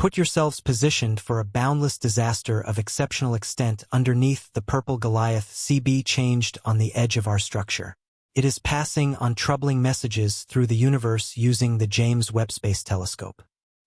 Put yourselves positioned for a boundless disaster of exceptional extent underneath the purple Goliath CB changed on the edge of our structure. It is passing on troubling messages through the universe using the James Webb Space Telescope.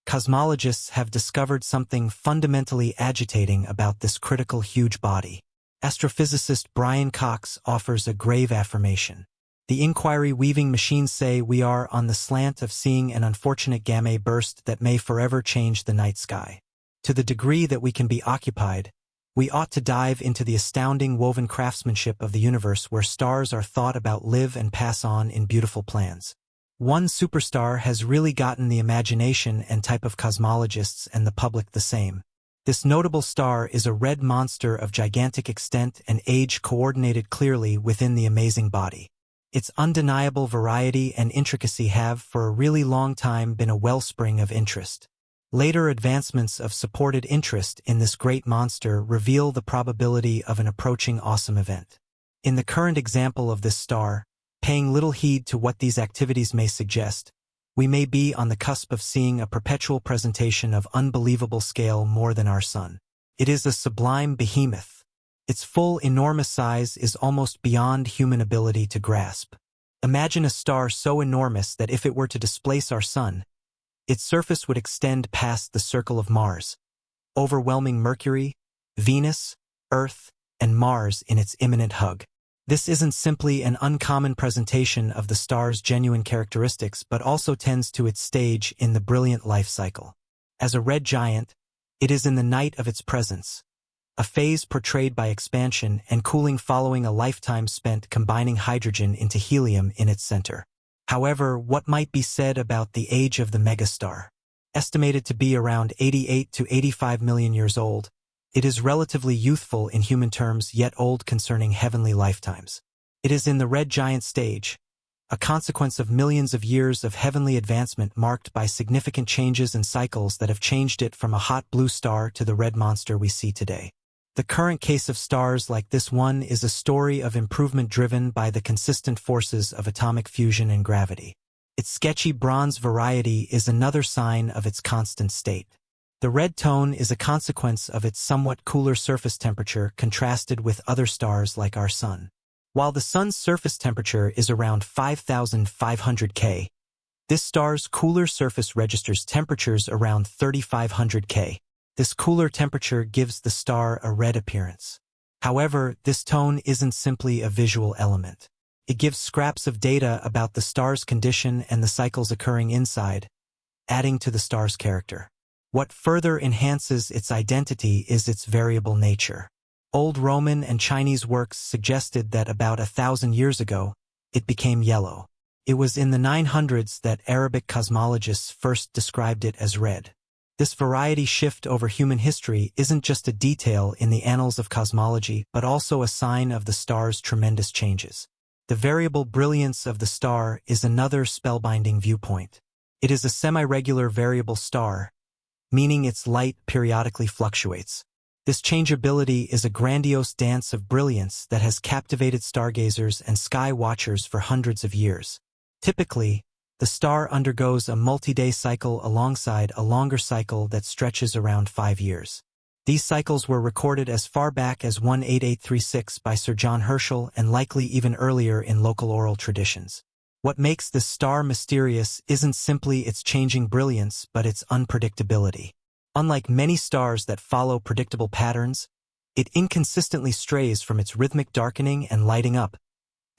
Cosmologists have discovered something fundamentally agitating about this critical huge body. Astrophysicist Brian Cox offers a grave affirmation. The inquiry-weaving machines say we are on the slant of seeing an unfortunate gamma burst that may forever change the night sky. To the degree that we can be occupied, we ought to dive into the astounding woven craftsmanship of the universe where stars are thought about, live and pass on in beautiful plans. One superstar has really gotten the imagination and type of cosmologists and the public the same. This notable star is a red monster of gigantic extent and age coordinated clearly within the amazing body. Its undeniable variety and intricacy have for a really long time been a wellspring of interest. Later advancements of supported interest in this great monster reveal the probability of an approaching awesome event. In the current example of this star, paying little heed to what these activities may suggest, we may be on the cusp of seeing a perpetual presentation of unbelievable scale more than our sun. It is a sublime behemoth. Its full, enormous size is almost beyond human ability to grasp. Imagine a star so enormous that if it were to displace our sun, its surface would extend past the circle of Mars, overwhelming Mercury, Venus, Earth, and Mars in its imminent hug. This isn't simply an uncommon presentation of the star's genuine characteristics, but also tends to its stage in the brilliant life cycle. As a red giant, it is in the night of its presence, a phase portrayed by expansion and cooling following a lifetime spent combining hydrogen into helium in its center. However, what might be said about the age of the megastar? Estimated to be around 88 to 85 million years old, it is relatively youthful in human terms yet old concerning heavenly lifetimes. It is in the red giant stage, a consequence of millions of years of heavenly advancement marked by significant changes and cycles that have changed it from a hot blue star to the red monster we see today. The current case of stars like this one is a story of improvement driven by the consistent forces of atomic fusion and gravity. Its sketchy bronze variety is another sign of its constant state. The red tone is a consequence of its somewhat cooler surface temperature contrasted with other stars like our sun. While the sun's surface temperature is around 5,500 K, this star's cooler surface registers temperatures around 3,500 K. This cooler temperature gives the star a red appearance. However, this tone isn't simply a visual element. It gives scraps of data about the star's condition and the cycles occurring inside, adding to the star's character. What further enhances its identity is its variable nature. Old Roman and Chinese works suggested that about 1,000 years ago, it became yellow. It was in the 900s that Arabic cosmologists first described it as red. This variety shift over human history isn't just a detail in the annals of cosmology, but also a sign of the star's tremendous changes. The variable brilliance of the star is another spellbinding viewpoint. It is a semi-regular variable star, meaning its light periodically fluctuates. This changeability is a grandiose dance of brilliance that has captivated stargazers and sky watchers for hundreds of years. Typically, the star undergoes a multi-day cycle alongside a longer cycle that stretches around 5 years. These cycles were recorded as far back as 18836 by Sir John Herschel and likely even earlier in local oral traditions. What makes this star mysterious isn't simply its changing brilliance but its unpredictability. Unlike many stars that follow predictable patterns, it inconsistently strays from its rhythmic darkening and lighting up,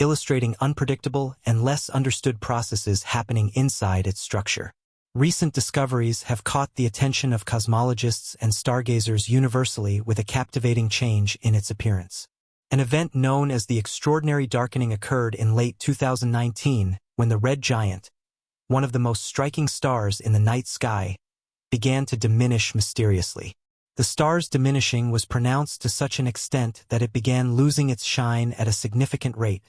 illustrating unpredictable and less understood processes happening inside its structure. Recent discoveries have caught the attention of cosmologists and stargazers universally with a captivating change in its appearance. An event known as the extraordinary darkening occurred in late 2019 when the red giant, one of the most striking stars in the night sky, began to diminish mysteriously. The star's diminishing was pronounced to such an extent that it began losing its shine at a significant rate,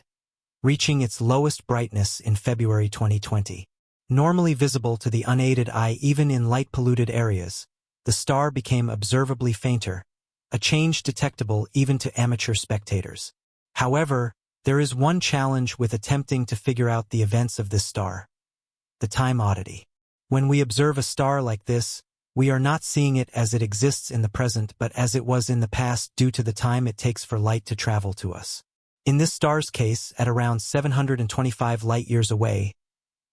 reaching its lowest brightness in February 2020. Normally visible to the unaided eye even in light-polluted areas, the star became observably fainter, a change detectable even to amateur spectators. However, there is one challenge with attempting to figure out the events of this star: the time oddity. When we observe a star like this, we are not seeing it as it exists in the present but as it was in the past due to the time it takes for light to travel to us. In this star's case, at around 725 light-years away,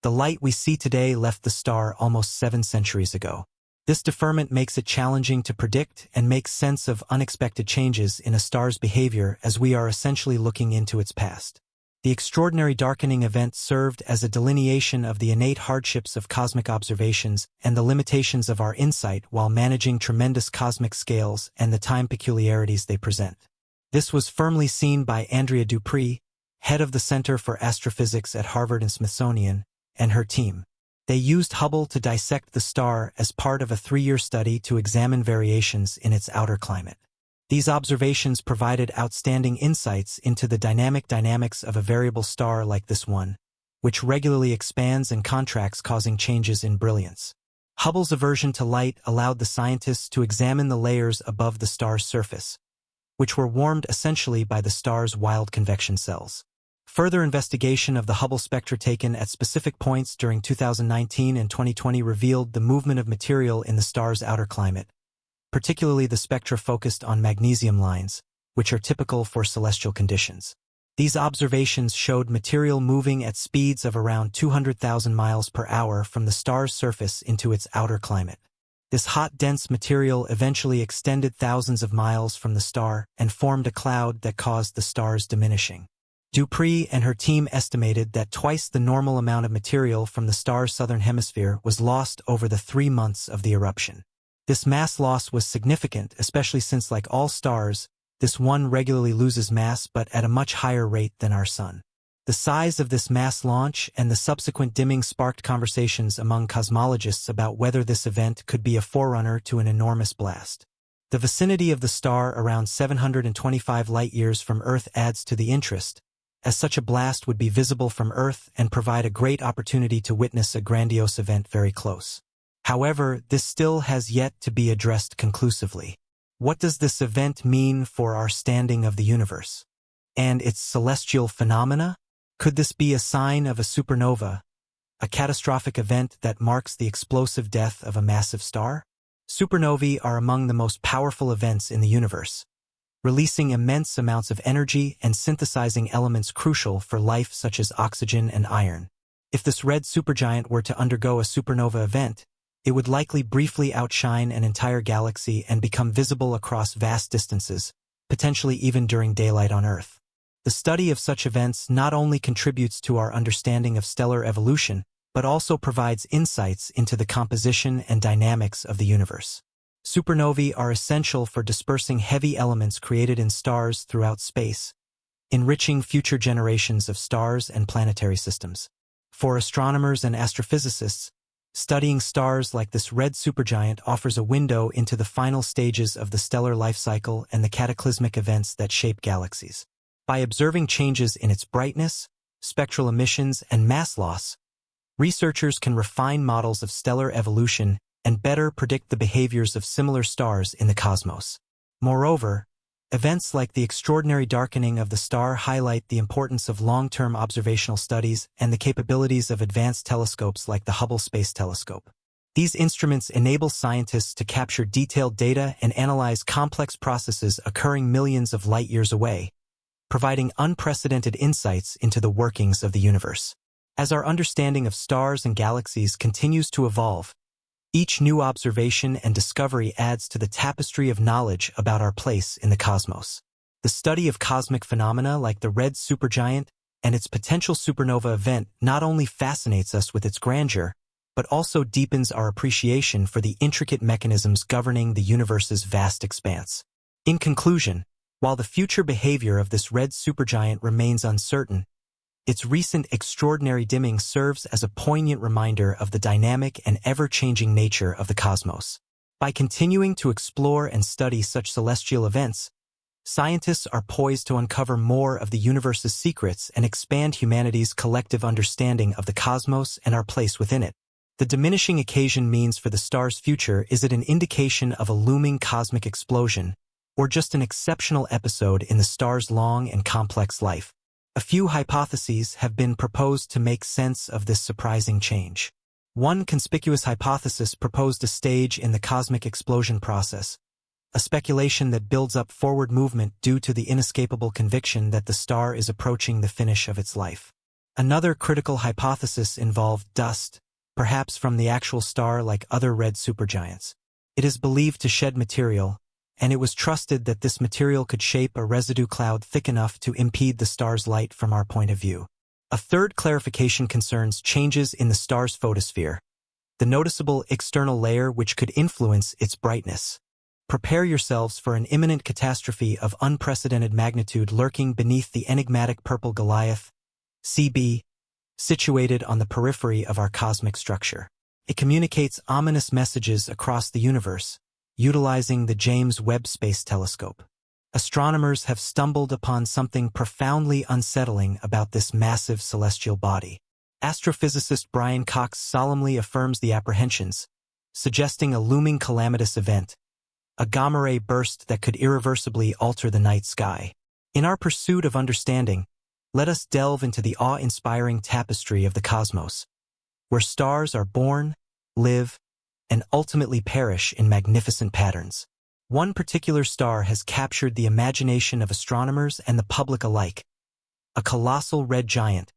the light we see today left the star almost 7 centuries ago. This deferment makes it challenging to predict and make sense of unexpected changes in a star's behavior as we are essentially looking into its past. The extraordinary darkening event served as a delineation of the innate hardships of cosmic observations and the limitations of our insight while managing tremendous cosmic scales and the time peculiarities they present. This was firmly seen by Andrea Dupree, head of the Center for Astrophysics at Harvard and Smithsonian, and her team. They used Hubble to dissect the star as part of a 3-year study to examine variations in its outer climate. These observations provided outstanding insights into the dynamics of a variable star like this one, which regularly expands and contracts, causing changes in brilliance. Hubble's aversion to light allowed the scientists to examine the layers above the star's surface, which were warmed essentially by the star's wild convection cells. Further investigation of the Hubble spectra taken at specific points during 2019 and 2020 revealed the movement of material in the star's outer climate, particularly the spectra focused on magnesium lines, which are typical for celestial conditions. These observations showed material moving at speeds of around 200,000 miles per hour from the star's surface into its outer climate. This hot, dense material eventually extended thousands of miles from the star and formed a cloud that caused the star's diminishing. Dupree and her team estimated that twice the normal amount of material from the star's southern hemisphere was lost over the 3 months of the eruption. This mass loss was significant, especially since, like all stars, this one regularly loses mass but at a much higher rate than our Sun. The size of this mass launch and the subsequent dimming sparked conversations among cosmologists about whether this event could be a forerunner to an enormous blast. The vicinity of the star around 725 light-years from Earth adds to the interest, as such a blast would be visible from Earth and provide a great opportunity to witness a grandiose event very close. However, this still has yet to be addressed conclusively. What does this event mean for our standing of the universe? And its celestial phenomena? Could this be a sign of a supernova, a catastrophic event that marks the explosive death of a massive star? Supernovae are among the most powerful events in the universe, releasing immense amounts of energy and synthesizing elements crucial for life such as oxygen and iron. If this red supergiant were to undergo a supernova event, it would likely briefly outshine an entire galaxy and become visible across vast distances, potentially even during daylight on Earth. The study of such events not only contributes to our understanding of stellar evolution, but also provides insights into the composition and dynamics of the universe. Supernovae are essential for dispersing heavy elements created in stars throughout space, enriching future generations of stars and planetary systems. For astronomers and astrophysicists, studying stars like this red supergiant offers a window into the final stages of the stellar life cycle and the cataclysmic events that shape galaxies. By observing changes in its brightness, spectral emissions, and mass loss, researchers can refine models of stellar evolution and better predict the behaviors of similar stars in the cosmos. Moreover, events like the extraordinary darkening of the star highlight the importance of long-term observational studies and the capabilities of advanced telescopes like the Hubble Space Telescope. These instruments enable scientists to capture detailed data and analyze complex processes occurring millions of light-years away, providing unprecedented insights into the workings of the universe. As our understanding of stars and galaxies continues to evolve, each new observation and discovery adds to the tapestry of knowledge about our place in the cosmos. The study of cosmic phenomena like the red supergiant and its potential supernova event not only fascinates us with its grandeur, but also deepens our appreciation for the intricate mechanisms governing the universe's vast expanse. In conclusion, while the future behavior of this red supergiant remains uncertain, its recent extraordinary dimming serves as a poignant reminder of the dynamic and ever-changing nature of the cosmos. By continuing to explore and study such celestial events, scientists are poised to uncover more of the universe's secrets and expand humanity's collective understanding of the cosmos and our place within it. The diminishing occasion means for the star's future. Is it an indication of a looming cosmic explosion, or just an exceptional episode in the star's long and complex life? A few hypotheses have been proposed to make sense of this surprising change. One conspicuous hypothesis proposed a stage in the cosmic explosion process, a speculation that builds up forward movement due to the inescapable conviction that the star is approaching the finish of its life. Another critical hypothesis involved dust, perhaps from the actual star like other red supergiants. It is believed to shed material, and it was trusted that this material could shape a residue cloud thick enough to impede the star's light from our point of view. A third clarification concerns changes in the star's photosphere, the noticeable external layer which could influence its brightness. Prepare yourselves for an imminent catastrophe of unprecedented magnitude lurking beneath the enigmatic purple Goliath, CB, situated on the periphery of our cosmic structure. It communicates ominous messages across the universe, utilizing the James Webb Space Telescope. Astronomers have stumbled upon something profoundly unsettling about this massive celestial body. Astrophysicist Brian Cox solemnly affirms the apprehensions, suggesting a looming calamitous event, a gamma-ray burst that could irreversibly alter the night sky. In our pursuit of understanding, let us delve into the awe-inspiring tapestry of the cosmos, where stars are born, live, and ultimately perish in magnificent patterns. One particular star has captured the imagination of astronomers and the public alike, a colossal red giant,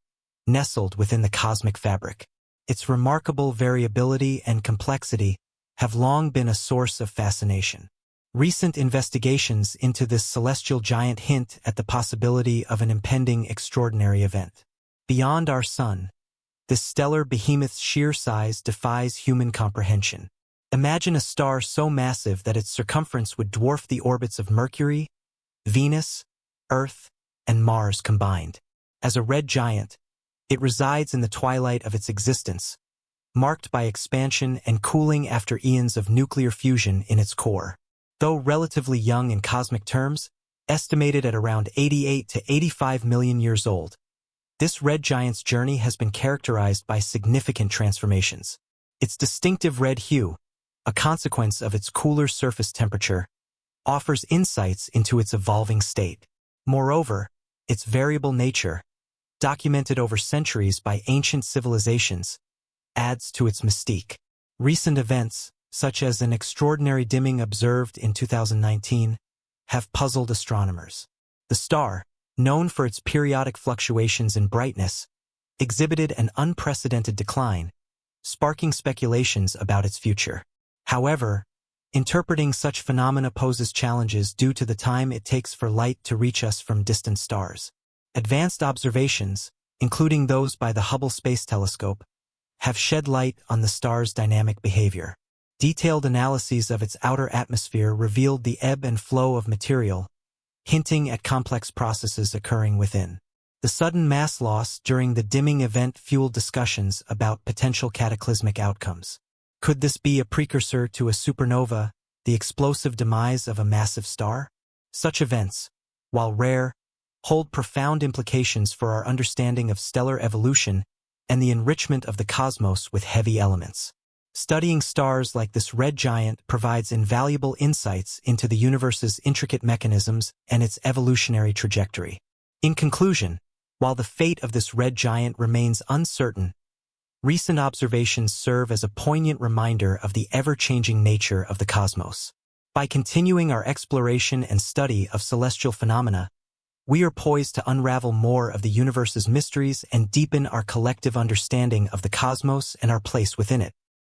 nestled within the cosmic fabric. Its remarkable variability and complexity have long been a source of fascination. Recent investigations into this celestial giant hint at the possibility of an impending extraordinary event. Beyond our sun, this stellar behemoth's sheer size defies human comprehension. Imagine a star so massive that its circumference would dwarf the orbits of Mercury, Venus, Earth, and Mars combined. As a red giant, it resides in the twilight of its existence, marked by expansion and cooling after eons of nuclear fusion in its core. Though relatively young in cosmic terms, estimated at around 88 to 85 million years old, this red giant's journey has been characterized by significant transformations. Its distinctive red hue, a consequence of its cooler surface temperature, offers insights into its evolving state. Moreover, its variable nature, documented over centuries by ancient civilizations, adds to its mystique. Recent events, such as an extraordinary dimming observed in 2019, have puzzled astronomers. The star, known for its periodic fluctuations in brightness, exhibited an unprecedented decline, sparking speculations about its future. However, interpreting such phenomena poses challenges due to the time it takes for light to reach us from distant stars. Advanced observations, including those by the Hubble Space Telescope, have shed light on the star's dynamic behavior. Detailed analyses of its outer atmosphere revealed the ebb and flow of material, hinting at complex processes occurring within. The sudden mass loss during the dimming event fueled discussions about potential cataclysmic outcomes. Could this be a precursor to a supernova, the explosive demise of a massive star? Such events, while rare, hold profound implications for our understanding of stellar evolution and the enrichment of the cosmos with heavy elements. Studying stars like this red giant provides invaluable insights into the universe's intricate mechanisms and its evolutionary trajectory. In conclusion, while the fate of this red giant remains uncertain, recent observations serve as a poignant reminder of the ever-changing nature of the cosmos. By continuing our exploration and study of celestial phenomena, we are poised to unravel more of the universe's mysteries and deepen our collective understanding of the cosmos and our place within it.